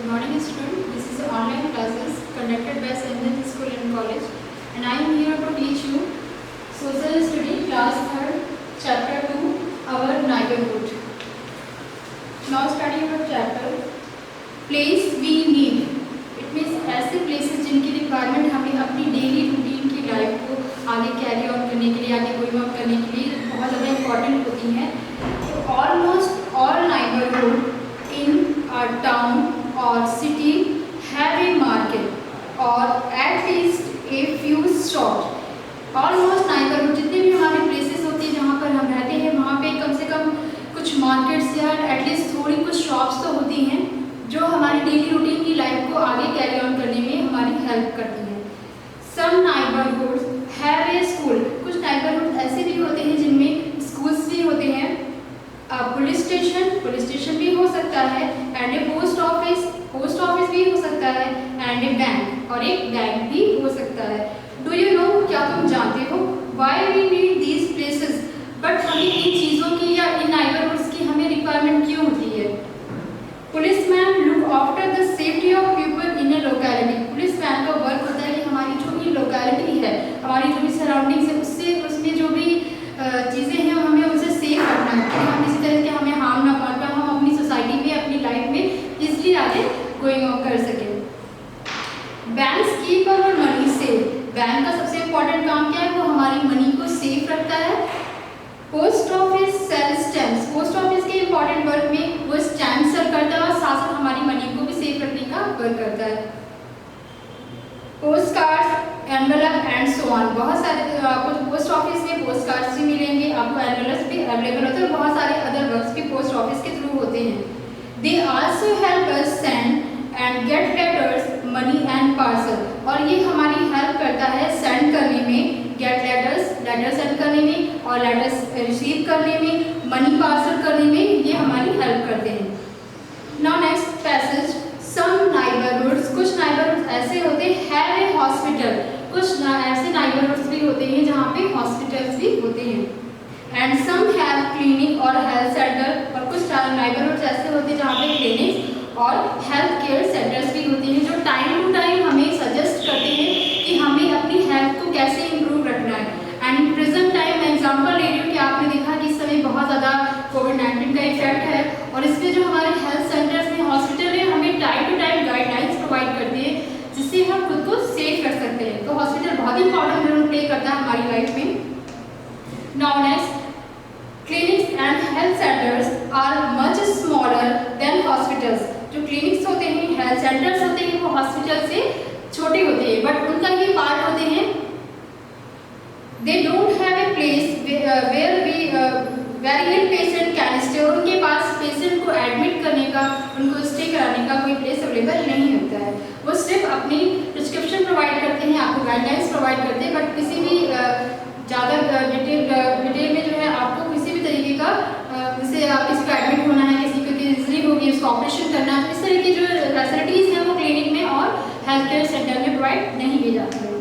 morning student. This is online classes conducted by Sandhya School and College, and I am here to teach you social study class 3rd chapter 2 our neighborhood. Now studying our chapter place we need. It means ऐसे places जिनकी requirement हमें अपनी daily routine की life को आगे carry on करने के लिए, आगे going on करने के लिए बहुत ज़्यादा important होती हैं. So almost all neighborhood in a town or city have a market or at least a few shops. Almost neighborhood जितने भी हमारे places होती हैं जहाँ पर हम रहते हैं वहाँ पे कम से कम कुछ मार्केट्स या एटलीस्ट थोड़ी कुछ शॉप्स तो होती हैं जो हमारी डेली रूटीन की लाइफ को आगे कैरी ऑन करने में हमारी हेल्प करती हैं. सम नाइबरहुड्स हैव ए स्कूल. कुछ नाइबरहुड ऐसे भी होते हैं जिनमें स्कूल्स भी होते हैं. पुलिस स्टेशन भी हो सकता है, एंड ए पोस्ट ऑफिस भी हो सकता है, एंड ए बैंक और एक बैंक भी हो सकता है. डू यू नो, क्या तुम जानते हो, why we need these places. But हमें इन चीज़ों की या इन नाइबरहुड्स की हमें रिक्वायरमेंट क्यों होती है. Policeman look after the safety of people in a locality. Policeman का वर्क होता है कि हमारी जो भी लोकेलिटी है, हमारी जो भी सराउंडिंग्स है, उसमें जो भी चीज़ें हैं हमें उनसे सेफ रखना है कि हम किसी तरह के हमें हार्म ना पहुंचे, हम अपनी सोसाइटी में अपनी लाइफ में इजली आगे गोइंग ऑन कर सकें. Banks keep our money safe. Bank का सबसे इम्पोर्टेंट काम क्या है, वो हमारी मनी को सेफ रखता है. Post office sell stamps. Post office के इम्पोर्टेंट वर्क में वो स्टैम्प सेल करता है और साथ साथ हमारी मनी को भी सेफ रखने का वर्क करता है. Post cards, envelope and so on. बहुत सारे आपको पोस्ट ऑफिस में पोस्ट कार्ड्स भी मिलेंगे, आपको एनवेलप्स भी अवेलेबल होते हैं और बहुत सारे अदर वर्क्स भी पोस्ट ऑफिस के थ्रू होते हैं. They also help us send and get letters, money and parcel. और ये हमारी हेल्प करता है सेंड करने में, गेट लेटर सेंड करने में और लेटर्स रिसीव करने में, मनी पार्सल करने में ये हमारी हेल्प करते हैं. Now next passage. Some neighbourhoods. कुछ नाइबरहुड्स ऐसे होते हैं हैव ए हॉस्पिटल. कुछ ऐसे नाइबरहुड्स भी होते हैं जहाँ पे हॉस्पिटल्स भी होते हैं. एंड सम हैव क्लिनिक और हेल्थ सेंटर. और कुछ नाइबरहुड्स ऐसे होते हैं जहाँ पे क्लिनिक्स और हेल्थ केयर सेंटर्स भी होते हैं जो टाइम टू टाइम हमें सजेस्ट करते हैं कि हमें अपनी हेल्थ को कैसे इम्प्रूव रखना है. एंड प्रेजेंट टाइम मैं एग्जाम्पल ले रही हूँ कि आपने देखा कि इस समय बहुत ज़्यादा कोविड-19 का इफेक्ट है और इसमें जो हमारे हेल्थ सेंटर्स में हॉस्पिटल है हमें time to time guidelines provide करती है जिससे हम खुद को सेफ रख सकते हैं. तो हॉस्पिटल बहुत इंपॉर्टेंट रोल प्ले करता है हमारी लाइफ में. Now next, clinics and health centres are much smaller than hospitals. जो क्लिनिक्स होते हैं, हेल्थ सेंटर्स होते हैं, वो हॉस्पिटल से छोटे होते हैं बट उनका ये पार्ट होते हैं. They don't have a place where very ill patient can stay. और उनके पास पेशेंट को एडमिट करने का, उनको स्टे कराने का कोई प्लेस अवेलेबल नहीं होता है. वो सिर्फ अपनी प्रिस्क्रिप्शन प्रोवाइड करते हैं, आपको गाइडलाइंस प्रोवाइड करते हैं बट किसी भी ज़्यादा डिटेल में जो है आपको किसी भी तरीके का, जैसे आप किसी को एडमिट होना है, किसी को इंजरी होगी, उसको ऑपरेशन करना है, इस तरह की जो फैसिलिटीज़ हैं वो क्लिनिक में और हेल्थ केयर सेंटर में प्रोवाइड नहीं की जाती है.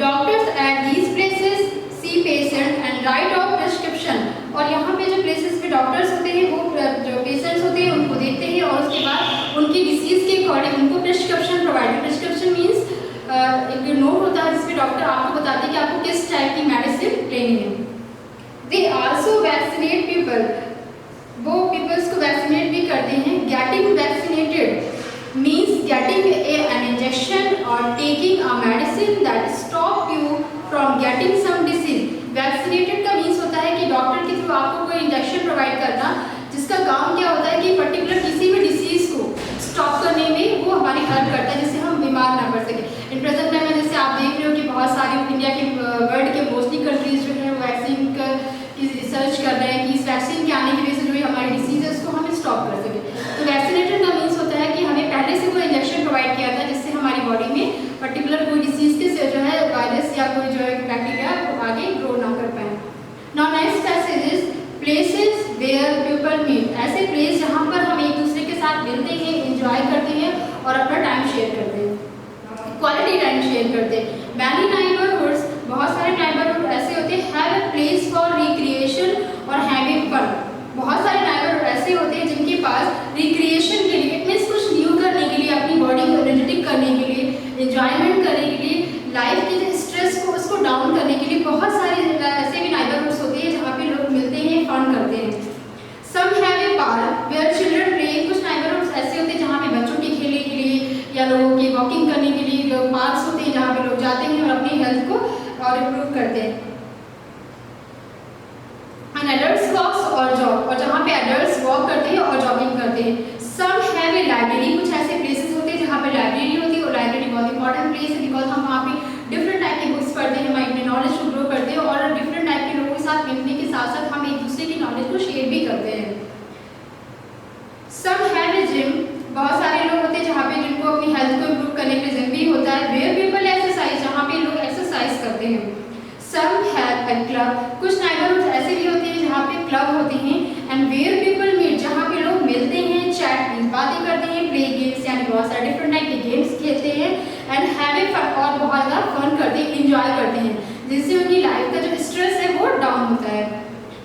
Doctors at these places see patient and write of prescription. और यहाँ पे जो प्लेसेस पे डॉक्टर्स होते हैं वो जो पेशेंट्स होते हैं उनको देखते हैं और उसके बाद उनकी डिसीज़ के अकॉर्डिंग उनको प्रिस्क्रिप्शन प्रोवाइड. प्रिस्क्रिप्शन मीन्स एक नोट होता है जिसमें डॉक्टर आपको बताते हैं कि आपको किस टाइप की मेडिसिन लेनी है. They also vaccinate people. वो पीपल्स को वैक्सीनेट भी करते हैं. Getting vaccinated means getting an injection or taking a medicine that stop you from getting some disease. Vaccinated का मीन्स होता है कि डॉक्टर के थ्रू आपको कोई इंजेक्शन प्रोवाइड करना जिसका काम क्या होता है कि पर्टिकुलर किसी भी डिसीज को स्टॉप करने में वो हमारी हेल्प करता है जिससे हम बीमार ना पड़ सके. इन प्रेजेंट टाइम में जैसे आप देख रहे हो कि बहुत सारी इंडिया के वर्ल्ड के मोस्टली कंट्रीज जो है वैक्सीन की रिसर्च कर रहे हैं कि इस वैक्सीन के आने की वजह से जो भी हमारी डिसीज है उसको हम स्टॉप कर सकें. तो वैक्सीनेटेड का मीन्स होता है कि हमें पहले से कोई इंजेक्शन प्रोवाइड किया था जिससे हमारी बॉडी में पर्टिकुलर कोई डिसीज के जो है वायरस या कोई जो है बैक्टीरिया वो आगे ग्रो ना कर पाए. Now next passage is places where people meet. ऐसे प्लेस जहाँ पर हम एक दूसरे के साथ मिलते हैं, एंजॉय करते हैं और अपना टाइम शेयर करते हैं, क्वालिटी टाइम शेयर करते हैं. मैनी नाइबरहुड्स. बहुत सारे नाइबरहुड ऐसे होते हैं have a place for recreation और हैविंग फन. बहुत सारे नाइबरहुड ऐसे होते हैं जिनके पास रिक्रिएशन के लिए, एंजॉयमेंट करने के लिए, लाइफ के स्ट्रेस को उसको डाउन करने के लिए बहुत सारे ऐसे भी नाइबरहुड्स होते हैं जहाँ पे लोग मिलते हैं, फन करते हैं। Some have a park where children play. कुछ नाइबरहुड्स ऐसे होते हैं जहाँ पे बच्चों के खेलने के लिए या लोगों की वॉकिंग करने के लिए पार्क्स होते हैं जहाँ पे लोग जाते हैं और अपनी हेल्थ को और इम्प्रूव करते हैं। एंड एडल्ट्स वॉक्स और जॉग, और जहाँ पे एडल्ट्स वॉक करते हैं और जॉगिंग करते हैं। Some have a library. कुछ ऐसे प्लेसेस होते हैं जहाँ पे लाइब्रेरी होती है, और लाइब्रेरी बहुत इंपॉर्टेंट प्लेस है बिकॉज हम वहाँ पे डिफरेंट टाइप की बुक्स पढ़ते हैं, हम अपने नॉलेज को ग्रो करते हैं और डिफरेंट टाइप के लोगों के साथ मिलने के साथ साथ हम एक दूसरे की नॉलेज को शेयर भी करते हैं। Some have a gym. बहुत सारे लोग होते हैं जहाँ पे जिनको अपनी हेल्थ को इम्प्रूव करने के लिए जिम भी होता है। वेयर पीपल एक्सरसाइज, जहाँ पे लोग एक्सरसाइज करते हैं। Some have a club. कुछ नाइबरहुड्स ऐसे भी होते हैं जहाँ पे क्लब होते हैं। एंड वेयर पीपल मीट, जहाँ पे लोग मिलते हैं, चैट बातें करते हैं, प्ले गेम्स यानी बहुत सारे डिफरेंट टाइप के गेम्स खेलते हैं। एंड हैव ए फन, और बहुत ज़्यादा फन करते हैं, इंजॉय करते हैं, जिससे उनकी लाइफ का जो स्ट्रेस है वो डाउन होता है।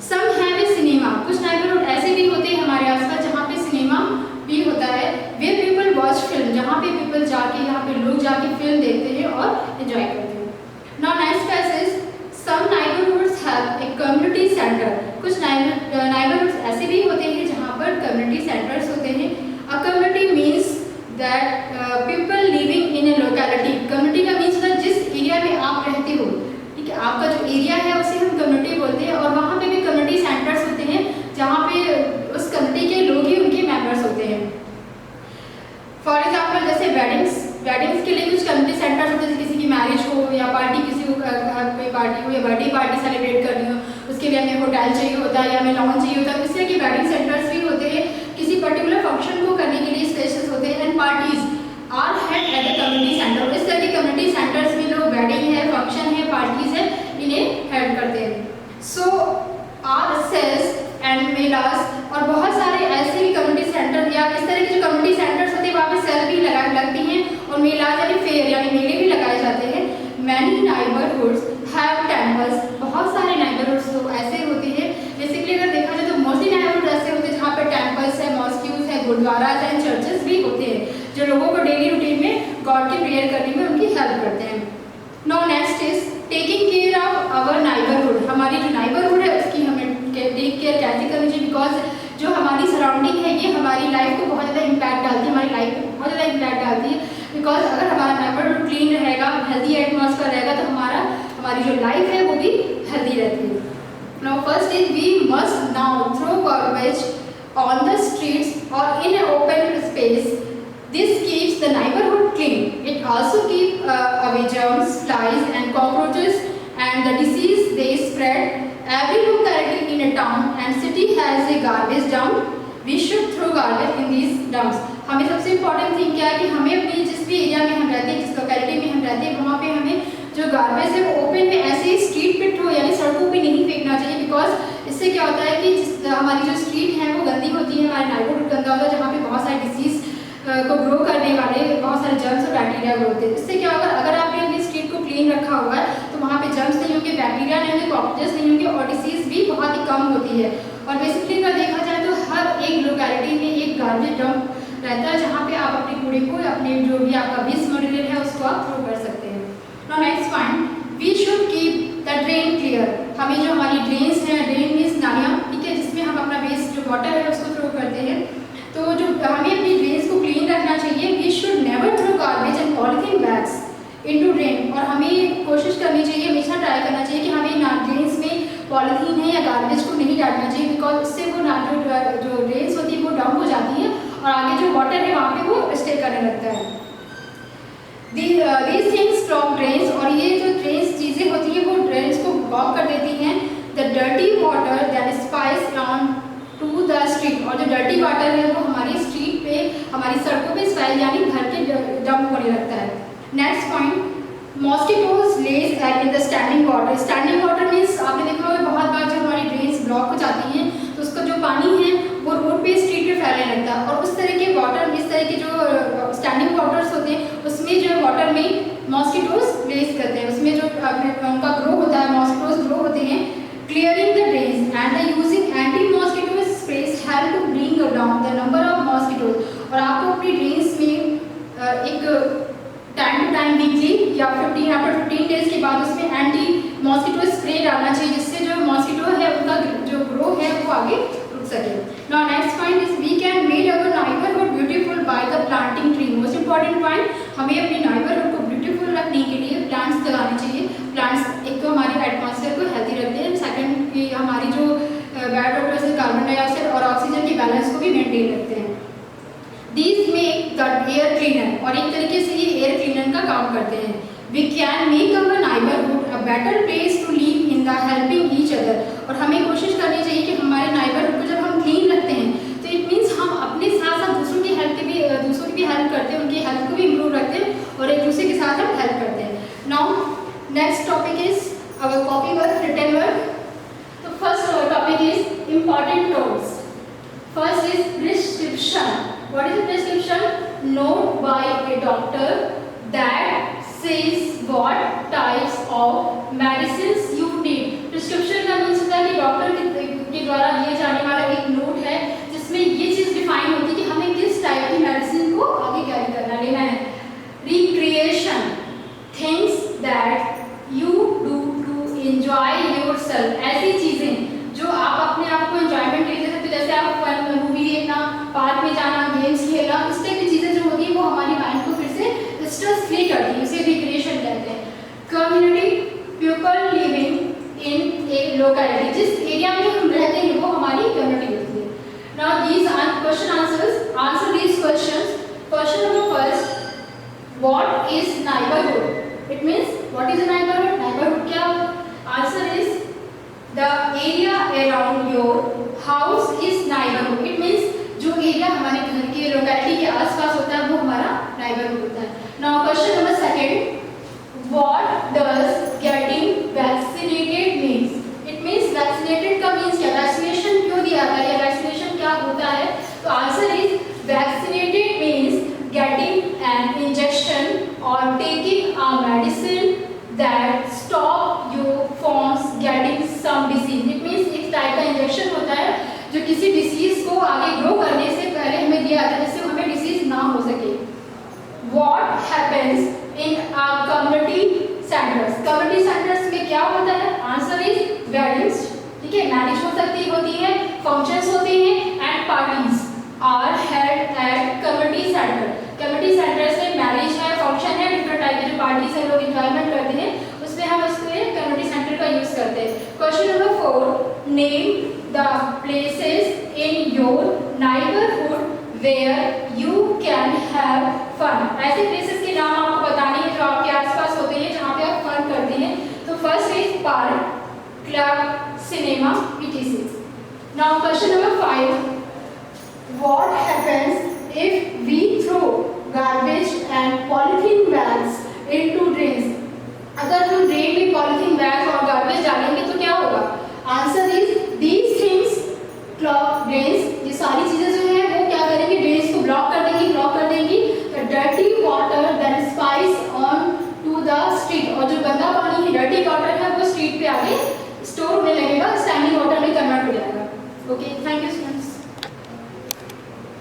Some have a cinema. कुछ नाइबरहुड ऐसे भी होते हैं हमारे आसपास जहाँ पे सिनेमा भी होता है। वे पीपल वॉच फिल्म, जहाँ पे पीपल जाके, यहाँ पे लोग जाके फिल्म देखते हैं और एंजॉय करते हैं। Now next passage, some neighbourhoods have a community centre. कुछ नाइबरहुड्स ऐसे भी होते हैं जहाँ पर कम्युनिटी सेंटर्स होते हैं। A community means that people living in a locality. Community का मीन्स होता है जिस एरिया में आप रहते हो, ठीक है, आपका जो एरिया है उसे हम कम्युनिटी बोलते हैं। और वहाँ पे भी कम्युनिटी सेंटर्स होते हैं जहाँ पे उस कम्युनिटी के लोग ही उनके मेंबर्स होते हैं। फॉर एग्जाम्पल जैसे वेडिंग्स के लिए कुछ कम्युनिटी सेंटर्स होते हैं, किसी की मैरिज हो या पार्टी, किसी को घर पे पार्टी हो या बर्थडे पार्टी सेलिब्रेट करनी हो, उसके लिए हमें होटल चाहिए होता है या हमें लॉन चाहिए होता है। इस तरह के वेडिंग सेंटर्स भी होते हैं, किसी पर्टिकुलर फंक्शन को करने के लिए स्पेशल्स होते हैं। And parties are held at the community centre. इस तरह के कम्युनिटी सेंटर्स में लोग वेडिंग है, फंक्शन है, पार्टीज है, इन्हें हेल्ड करते हैं। सो आर सेल्स एंड मेलास, और बहुत सारे ऐसे भी कम्युनिटी सेंटर या इस तरह के जो कम्युनिटी सेंटर्स होते हैं वहाँ पे सेल भी लगती हैं और मेलास यानी फेयर यानी मेले भी लगाए जाते हैं। Many neighbourhoods have temples. बहुत सारे नाइबरहुड्स तो ऐसे होते हैं, बेसिकली अगर देखा जाए तो मोस्टली नाइबरहुड ऐसे होते हैं जहाँ पे टेम्पल्स है, मॉस्क्यूज है, गुरुद्वाराज एंड चर्चेस भी होते हैं जो लोगों को डेली रूटीन में गॉड की प्रेयर करने में उनकी हेल्प करते हैं। Now next is taking care of our neighbourhood. हमारी जो नाइबरहुड है उसकी हमें टेक केयर कैसे करनी चाहिए, बिकॉज जो हमारी सराउंडिंग है ये हमारी लाइफ को बहुत ज़्यादा इम्पैक्ट डालती है, हमारी लाइफ को बहुत ज़्यादा इम्पैक्ट डालती है। बिकॉज अगर हमारा नाइबरहुड क्लीन रहेगा, हेल्दी एटमॉस्फेयर रहेगा तो हमारी जो लाइफ है वो भी हेल्दी रहती है। Now first is we must now throw garbage on the streets और in open space. This keeps the neighborhood clean. It also keeps away germs, flies and cockroaches and the disease they spread. Every locality in a town and city has a garbage dump. We should throw garbage in these dumps. हमें सबसे important thing क्या है कि हमें अपनी जिस भी area में हम रहते हैं, जिस लोकेलिटी में हम रहते हैं, वहाँ पे हमें जो गार्बेज है वो ओपन में ऐसे स्ट्रीट पे थ्रो यानी सड़कों पे नहीं फेंकना चाहिए। बिकॉज इससे क्या होता है कि हमारी जो स्ट्रीट है वो गंदी होती है, हमारा नाइबरहुड गंदा होता है जहाँ पे बहुत सारे डिसीज को ग्रो करने वाले बहुत सारे जर्म्स और बैक्टीरिया ग्रो होते हैं। इससे क्या होगा, अगर आपने अपनी स्ट्रीट को क्लीन रखा हुआ है तो वहाँ पे जर्म्स नहीं होंगे, बैक्टीरिया नहीं होंगे, कॉकरोचेस नहीं होंगे और डिसीज भी बहुत ही कम होती है। और बेसिकली अगर देखा जाए तो हर एक लोकेलिटी में एक गार्बेज डंप रहता है जहाँ पे आप अपने कूड़े को, अपने जो भी आपका वेस्ट मटेरियल है उसको आप थ्रो कर सकते हैं। Now next point, we should keep the drain clear. हमें जो हमारी ड्रेन्स हैं, ड्रेन मीन्स नालियाँ, ठीक है, जिसमें हम अपना वेस्ट जो वाटर है उसको थ्रो करते हैं, तो जो हमें अपनी ड्रेन्स को क्लीन रखना चाहिए। We should never throw garbage and polythene bags into drain. और हमें कोशिश करनी चाहिए, हमेशा ट्राई करना चाहिए कि हमें ना ड्रेन्स में पॉलीथीन है या गार्बेज को नहीं डालना चाहिए, बिकॉज इससे वो ना जो ड्रेन्स होती है वो डंप हो जाती है और आगे जो वाटर है वहाँ पे वो स्टे करने लगता है। These things stop drains, और ये जो ड्रेन्स चीज़ें होती हैं वो ड्रेन्स को ब्लॉक कर देती हैं। The dirty water that spills on to the street, और जो डर्टी वाटर है वो हमारी स्ट्रीट पे, हमारी सड़कों पे स्पाइल यानी घर के डंप होने लगता है। Next point, mosquitoes lays egg in the standing water. Standing water means आपने देखा होगा बहुत बार जब हमारी ड्रेन्स ब्लॉक हो जाती हैं तो उसका जो पानी है वो रोड पे, स्ट्रीट पे फैलने लगता है। और उस तरह के वाटर, इस तरह के जो स्टैंडिंग वाटर्स होते हैं उसमें जो वाटर में मॉस्किटोज लेज करते हैं, उसमें जो उनका ग्रो होता है, मॉस्किटोज ग्रो होते हैं। Clearing the drains and the using anti mosquito sprays help to bring down the number of mosquitoes. और आपको अपनी ड्रेन्स में एक time to time time weekly या 15 डेज के बाद उसमें एंटी मॉस्किटो स्प्रे डालना चाहिए, जिससे जो मॉस्किटो है उनका जो ग्रो है वो आगे रुक सके। Now next point is we can made our neighbourhood beautiful by the planting tree. Most important point, हमें अपनी नाइबरहुड को ब्यूटीफुल रखने के लिए प्लांट्स लगाने चाहिए। प्लांट्स एक तो हमारे एटमॉस्फेयर को हेल्दी रखते हैं, सेकंड कि हमारी जो बैड ऑडर से कार्बन डाइऑक्साइड और ऑक्सीजन के बैलेंस को भी मेंटेन रखते हैं। These make the air cleaner, और एक तरीके से ये एयर क्लीनर का काम करते हैं। We can make our neighborhood a better place to live in the helping each other, और हमें कोशिश करनी चाहिए कि हमारे नाइबरहुड को जब हम क्लीन रखते हैं तो इट मीन्स हम अपने साथ साथ दूसरों की हेल्प की हेल्प करते हैं, उनकी हेल्थ को भी इम्प्रूव रखते हैं और एक दूसरे के साथ हम हेल्प करते हैं। Now next topic is our copy work, written work. तो first topic is important terms. First is prescription. What is a prescription? Note by a doctor that says what types of medicines you need. Prescription का means होता है कि doctor के द्वारा दिए जाने वाला एक नोट है जिसमें ये चीज़ डिफाइन होती है कि हमें किस टाइप की मेडिसिन को आगे कैरी करना लेना है। Recreation, things that you do to enjoy yourself, ऐसी चीज़ें जो आप अपने आप को एंजॉयमेंट ले सकते हो, जैसे आप मूवी देखना, पार्क में जाना, गेम्स खेलना, इस टाइप की चीज़ें जो होती है वो हमारी माइंड को फिर से स्ट्रेस फ्री करती है, उसे रिक्रिएशन कहते हैं। Community, people living in a locality, जिस एरिया में हम रहते हैं वो हमारी कम्युनिटी होती है। Now these are question answers, answer these questions. Question number first, what is neighbourhood? It means what is a neighbourhood? Neighbourhood क्या? Answer is the area around your house is neighborhood. It means जो area हमारे घर के locality के आसपास होता है वो हमारा नाइबरहुड होता है। Now question number second, what does getting vaccinated means? It means vaccinated का मीन्स क्या? वैक्सीनेशन क्यों दिया जाता है या वैक्सीनेशन क्या होता है? तो answer is vaccinated means getting an injection और taking a medicine that stop you from getting some disease. It means एक टाइप का इंजेक्शन होता है जो किसी डिसीज को आगे ग्रो करने से पहले हमें दिया जाता है जिससे हमें डिसीज ना हो सके। What happens in our community centers? Community centers में क्या होता है? आंसर इज वेडिंग्स, ठीक है, मैरिज होती है, फंक्शंस होते हैं and parties are held at community centre. Community centres में मैरिज है, फंक्शन है, डिफरेंट टाइप की जो पार्टीज है, लोग एंजॉयमेंट करते हैं, उसमें हम उसको कम्युनिटी सेंटर का यूज करते हैं। Question number 4, name the places in your neighbourhood where you can have fun. ऐसे प्लेसेस के नाम आपको बताने हैं जो आपके आसपास होते हैं जहाँ पे आप फन करते हैं। तो first is park, club, cinema, etc. Now question number 5, what happens if we throw garbage and polythene bags into drains? अगर हम ड्रेन में पॉलीथीन बैग और गार्बेज डालेंगे तो क्या होगा? आंसर